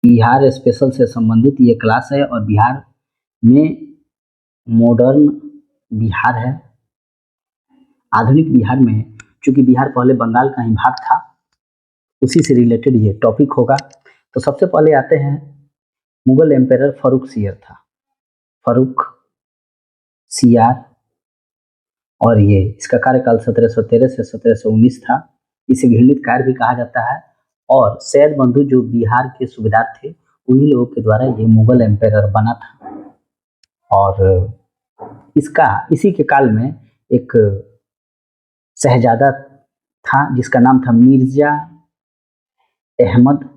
Bihar special से संबंधित ये क्लास है और बिहार में मॉडर्न बिहार है। आधुनिक बिहार में चूँकि बिहार पहले बंगाल का ही भाग था, उसी से रिलेटेड ये टॉपिक होगा। तो सबसे पहले आते हैं, मुगल एम्पायर फ़ारुख़ था। फ़ारुख़ सियार और ये इसका कार्यकाल 1713 से 1719 था। इसे घृणित कार्य भी कहा जाता है और सैयद बंधु जो बिहार के सूबेदार थे, उन्हीं लोगों के द्वारा ये मुगल एम्पायर बना था। और इसका इसी के काल में एक शहजादा था जिसका नाम था मिर्ज़ा अहमद,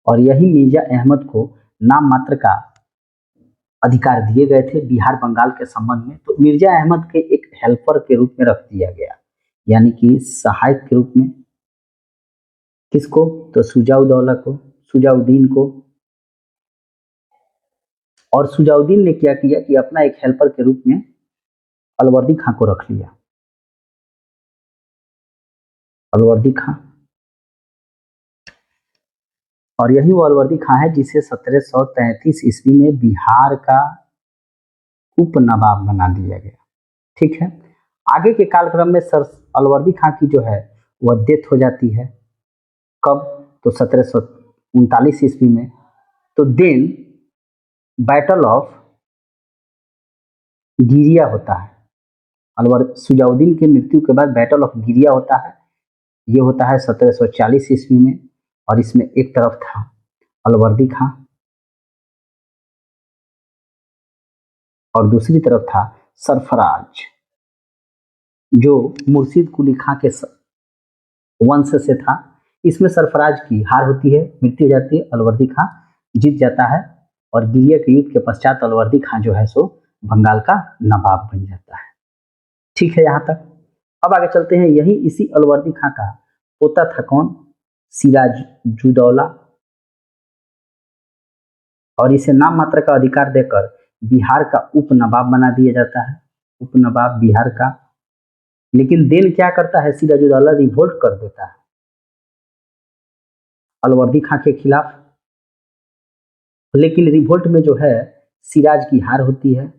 और यही मिर्ज़ा अहमद को नाम मात्र का अधिकार दिए गए थे बिहार बंगाल के संबंध में। तो मिर्ज़ा अहमद के एक हेल्पर के रूप में रख दिया गया, यानी कि सहायक के रूप में। किसको? तो शुजाउद्दौला को, शुजाउद्दीन को। और शुजाउद्दीन ने क्या किया कि अपना एक हेल्पर के रूप में अलवर्दी खां को रख लिया। अलवर्दी खां, और यही वो अलवर्दी खां है जिसे 1733 ईस्वी में बिहार का उप नवाब बना दिया गया। ठीक है। आगे के कालक्रम में सर अलवर्दी खां की जो है वह डेथ हो जाती है। कब? तो 1739 ईस्वी में। तो देन बैटल ऑफ गिरिया होता है। शुजाउद्दीन की मृत्यु के बाद बैटल ऑफ गिरिया होता है। ये होता है 1740 ईस्वी में, और इसमें एक तरफ था अलवर्दी खां और दूसरी तरफ था सरफराज, जो मुर्शिद कुली खां के वंश से था। इसमें सरफराज की हार होती है, मृत्यु हो जाती है, अलवर्दी खां जीत जाता है, और गिरिया के युद्ध के पश्चात अलवर्दी खां जो है सो बंगाल का नवाब बन जाता है। ठीक है यहाँ तक। अब आगे चलते हैं। यही इसी अलवर्दी खां का पोता था कौन? सिराजुद्दौला, और इसे नाम मात्र का अधिकार देकर बिहार का उप नवाब बना दिया जाता है, उप नवाब बिहार का। लेकिन देन क्या करता है? सिराजुद्दौला रिवोल्ट कर देता है अलवर्दी खां के खिलाफ। लेकिन रिवोल्ट में जो है सिराज की हार होती है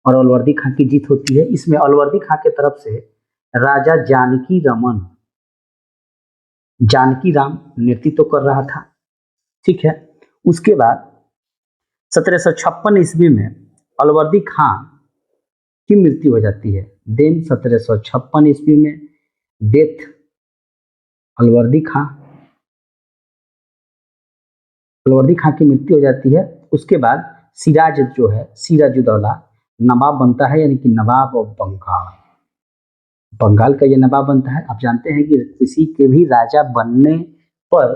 और अलवर्दी खां की जीत होती है। इसमें अलवर्दी खां के तरफ से राजा जानकी राम नेतृत्व कर रहा था। ठीक है। उसके बाद 1756 ईस्वी में अलवर्दी खां की मृत्यु हो जाती है। देन 1756 ईस्वी में डेथ अलवर्दी खां की मृत्यु हो जाती है। उसके बाद सिराज जो है सिराजुद्दौला नवाब बनता है, यानी कि नवाब ऑफ बंगाल। बंगाल का ये नवाब बनता है। आप जानते हैं कि किसी के भी राजा बनने पर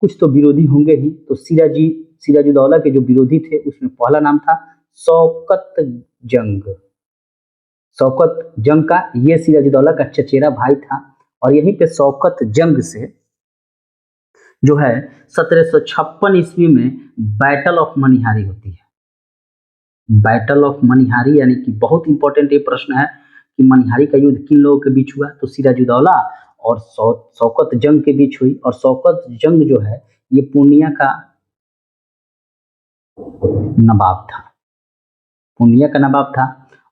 कुछ तो विरोधी होंगे ही। तो सिराजुद्दौला के जो विरोधी थे उसमें पहला नाम था शौकत जंग। शौकत जंग का ये सिराजुद्दौला का चचेरा भाई था, और यहीं पे शौकत जंग से जो है 1756 ईस्वी में बैटल ऑफ मनिहारी होती है। बैटल ऑफ मनिहारी, यानी कि बहुत इंपॉर्टेंट ये प्रश्न है कि मनिहारी का युद्ध किन लोगों के बीच हुआ? तो सिराजुद्दौला और शौकत जंग के बीच हुई। और शौकत जंग जो है ये पूर्णिया का नवाब था, पूर्णिया का नवाब था।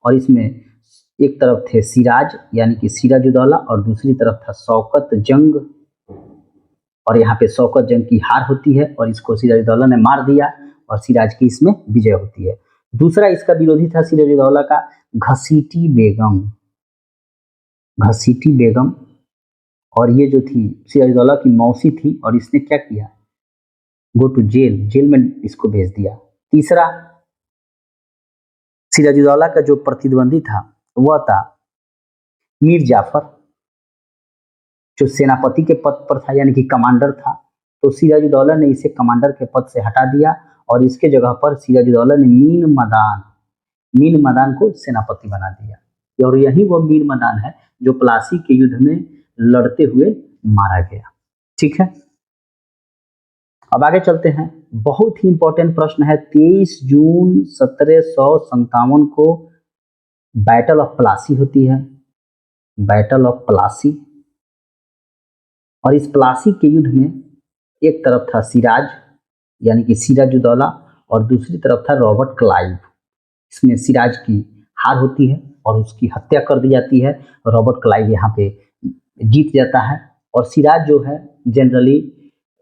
और इसमें एक तरफ थे सिराज यानी कि सिराजुद्दौला, और दूसरी तरफ था शौकत जंग। और यहाँ पे शौकत जंग की हार होती है और इसको सिराजुद्दौला ने मार दिया, और सिराज की इसमें विजय होती है। दूसरा इसका विरोधी था सिराजुद्दौला का घसीटी बेगम। घसीटी बेगम, और ये जो थी सिराजुद्दौला की मौसी थी, और इसने क्या किया? गो टू जेल, जेल में इसको भेज दिया। तीसरा सिराजुद्दौला का जो प्रतिद्वंदी था वह था मीर जाफर, जो सेनापति के पद पर था, यानी कि कमांडर था। तो सिराजुद्दौला ने इसे कमांडर के पद से हटा दिया, और इसके जगह पर सिराजुद्दौला ने मीन मदान को सेनापति बना दिया। और यही वो मीर मदान है जो प्लासी के युद्ध में लड़ते हुए मारा गया। ठीक है। अब आगे चलते हैं। बहुत ही इंपॉर्टेंट प्रश्न है। 23 जून 1757 को बैटल ऑफ प्लासी होती है, बैटल ऑफ प्लासी। और इस प्लासी के युद्ध में एक तरफ था सिराज यानी कि सिराजुद्दौला और दूसरी तरफ था रॉबर्ट क्लाइव। इसमें सिराज की हार होती है और उसकी हत्या कर दी जाती है। रॉबर्ट क्लाइव यहाँ पे जीत जाता है और सिराज जो है जनरली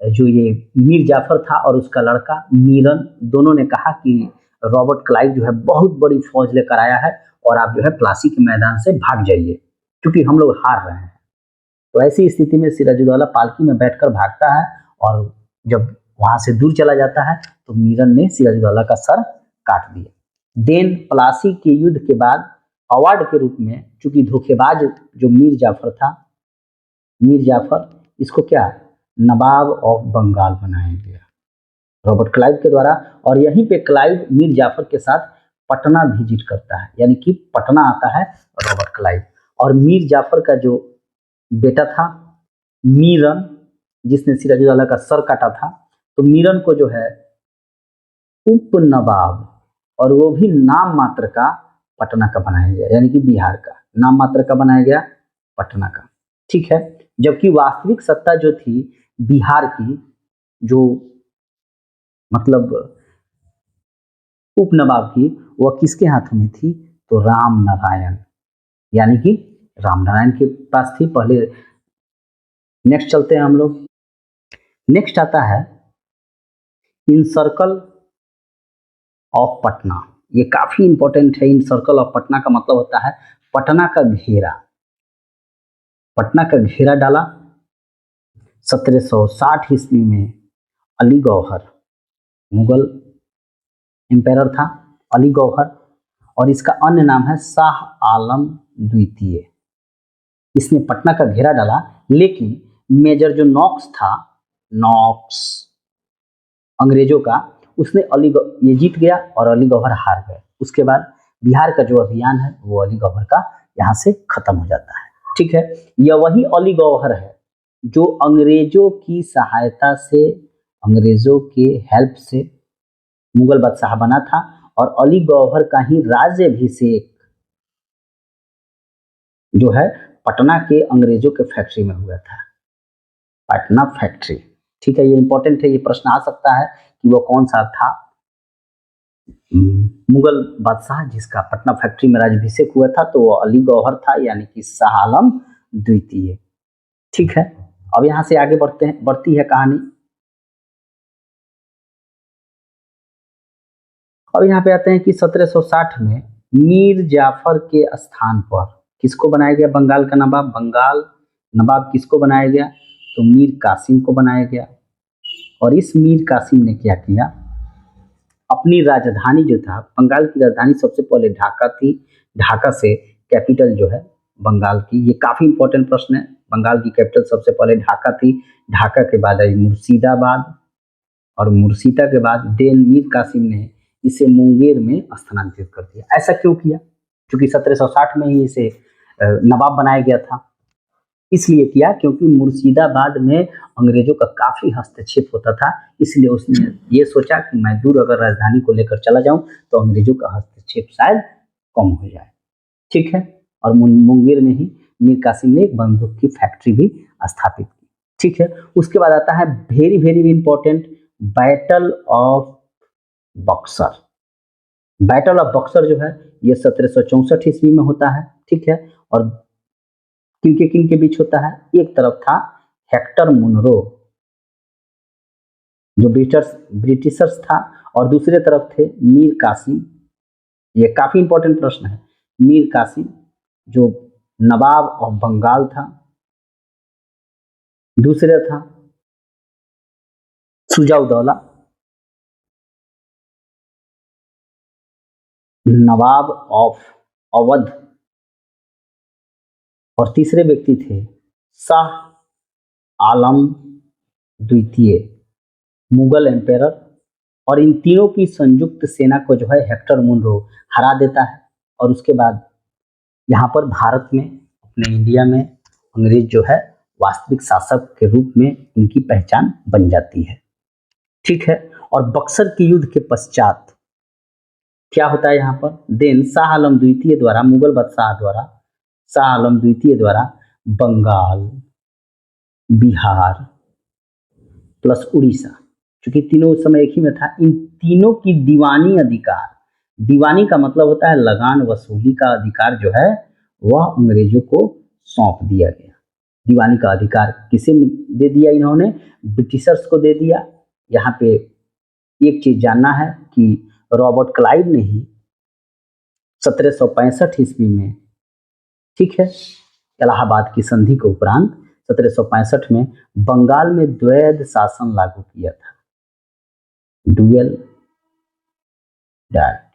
जो ये मीर जाफर था और उसका लड़का मीरन दोनों ने कहा कि रॉबर्ट क्लाइव जो है बहुत बड़ी फौज लेकर आया है और आप जो है प्लासी के मैदान से भाग जाइए क्योंकि हम लोग हार रहे हैं। तो ऐसी स्थिति में सिराजुद्दौला पालकी में बैठकर भागता है और जब वहां से दूर चला जाता है तो मीरन ने सिराजुद्दौला का सर काट दिया। देन प्लासी के युद्ध के बाद अवार्ड के रूप में चूंकि धोखेबाज जो मीर जाफर था, मीर जाफर इसको क्या नवाब ऑफ बंगाल बनाया गया रॉबर्ट क्लाइव के द्वारा। और यहीं पे क्लाइव मीर जाफर के साथ पटना विजिट करता है यानी कि पटना आता है रॉबर्ट क्लाइव। और मीर जाफर का जो बेटा था मीरन जिसने सिराजुद्दौला का सर काटा था, तो मीरन को जो है उप नवाब और वो भी नाम मात्र का पटना का बनाया गया यानी कि बिहार का नाम मात्र का बनाया गया पटना का। ठीक है, जबकि वास्तविक सत्ता जो थी बिहार की, जो मतलब उप नवाब की, वह किसके हाथों में थी तो राम नारायण यानी कि राम नारायण के पास थी पहले। नेक्स्ट चलते हैं हम लोग। नेक्स्ट आता है इन सर्कल ऑफ पटना। ये काफी इंपॉर्टेंट है। इन सर्कल ऑफ पटना का मतलब होता है पटना का घेरा। पटना का घेरा डाला 1760 ईस्वी में अली गौहर, मुगल एम्पायर था अली गौहर, और इसका अन्य नाम है शाह आलम द्वितीय। इसने पटना का घेरा डाला लेकिन मेजर जो नॉक्स था, नॉक्स अंग्रेजों का, उसने ये जीत गया और अली गौहर हार गए। उसके बाद बिहार का जो अभियान है वो अली गौहर का यहाँ से खत्म हो जाता है। ठीक है, यह वही अली गौहर है जो अंग्रेजों की सहायता से, अंग्रेजों के हेल्प से मुगल बादशाह बना था और अली गौहर का ही राज्याभिषेक जो है पटना के अंग्रेजों के फैक्ट्री में हुआ था, पटना फैक्ट्री। ठीक है, ये इंपॉर्टेंट है, ये प्रश्न आ सकता है कि वो कौन सा था मुगल बादशाह जिसका पटना फैक्ट्री में राज्याभिषेक हुआ था, तो वो अली गौहर था यानी कि शाह आलम द्वितीय। ठीक है, अब यहां से आगे बढ़ती है कहानी। अब यहाँ पे आते हैं कि 1760 में मीर जाफर के स्थान पर किसको बनाया गया बंगाल का नवाब। बंगाल नवाब किसको बनाया गया तो मीर कासिम को बनाया गया। और इस मीर कासिम ने क्या किया, अपनी राजधानी जो था, बंगाल की राजधानी सबसे पहले ढाका थी, ढाका से कैपिटल जो है बंगाल की, ये काफी इंपॉर्टेंट प्रश्न है, बंगाल की कैपिटल सबसे पहले ढाका थी, ढाका के बाद आई मुर्शिदाबाद और मुर्शिदा के बाद देन मीर कासिम ने इसे मुंगेर में स्थानांतरित कर दिया। ऐसा क्यों किया, क्योंकि 1760 में ही इसे नवाब बनाया गया था। इसलिए किया क्योंकि मुर्शिदाबाद में अंग्रेजों का काफी हस्तक्षेप होता था, इसलिए उसने ये सोचा कि मैं दूर अगर राजधानी को लेकर चला जाऊं तो अंग्रेजों का हस्तक्षेप शायद कम हो जाए। ठीक है, और मुंगेर में ही मीर कासिम ने एक बंदूक की फैक्ट्री भी स्थापित की। ठीक है, उसके बाद आता है very very important battle of Buxar. Battle of Buxar जो है ये 1764 ईस्वी में होता है। ठीक है, और किन के बीच होता है, एक तरफ था हेक्टर मुनरो जो ब्रिटिशर्स था और दूसरे तरफ थे मीर कासिम। ये काफी इंपॉर्टेंट प्रश्न है। मीर कासिम जो नवाब ऑफ बंगाल था, दूसरे था सुजाउद्दौला नवाब ऑफ अवध, और तीसरे व्यक्ति थे शाह आलम द्वितीय मुगल एम्पायर। और इन तीनों की संयुक्त सेना को जो है हेक्टर मुनरो हरा देता है और उसके बाद यहाँ पर भारत में, अपने इंडिया में अंग्रेज जो है वास्तविक शासक के रूप में उनकी पहचान बन जाती है। ठीक है, और बक्सर के युद्ध के पश्चात क्या होता है यहाँ पर, देन शाह आलम द्वितीय द्वारा, मुगल बादशाह द्वारा, शाह आलम द्वितीय द्वारा बंगाल, बिहार, प्लस उड़ीसा, क्योंकि तीनों उस समय एक ही में था। इन तीनों की दीवानी अधिकार, दीवानी का मतलब होता है लगान वसूली का अधिकार जो है वह अंग्रेजों को सौंप दिया गया। दीवानी का अधिकार किसे दे दिया इन्होंने? ब्रिटिशर्स को दे दिया। यहाँ पे एक चीज जानना है कि रॉबर्ट क्लाइव ने ही 1765 ईस्वी में, ठीक है, इलाहाबाद की संधि के उपरांत 1765 में बंगाल में द्वैध शासन लागू किया था, डुअल डायरेक्ट,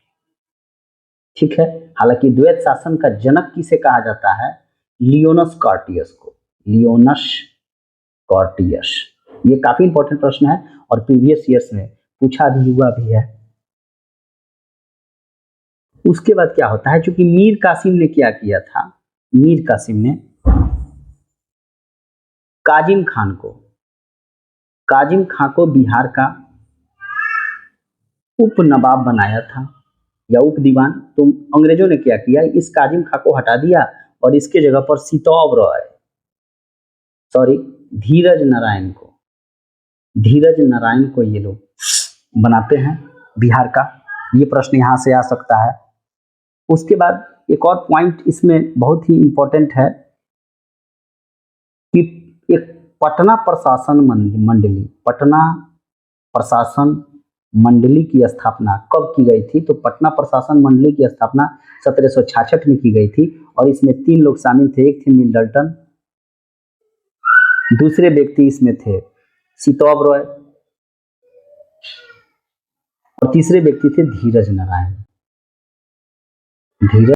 ठीक है। हालांकि द्वैध शासन का जनक किसे कहा जाता है? लियोनस कॉर्टियस को, लियोनस कॉर्टियस। ये काफी इंपॉर्टेंट प्रश्न है और प्रीवियस ईयर्स में पूछा भी हुआ भी है। उसके बाद क्या होता है, चूंकि मीर कासिम ने क्या किया था, मीर कासिम ने काजिम खान को, काजिम खां को बिहार का उप नवाब बनाया था या उप दीवान। तो अंग्रेजों ने क्या किया, इस काजिम खां को हटा दिया और इसके जगह पर सितौब रॉय, सॉरी धीरज नारायण को, धीरज नारायण को ये लोग बनाते हैं बिहार का। ये प्रश्न यहाँ से आ सकता है। उसके बाद एक और पॉइंट इसमें बहुत ही इंपॉर्टेंट है कि एक पटना प्रशासन मंडली, पटना प्रशासन मंडली की स्थापना कब की गई थी? तो पटना प्रशासन मंडली की स्थापना 1766 में की गई थी और इसमें 3 लोग शामिल थे। एक थे मिडल्टन, दूसरे व्यक्ति इसमें थे सितौब रॉय और तीसरे व्यक्ति थे धीरज नारायण। धीरज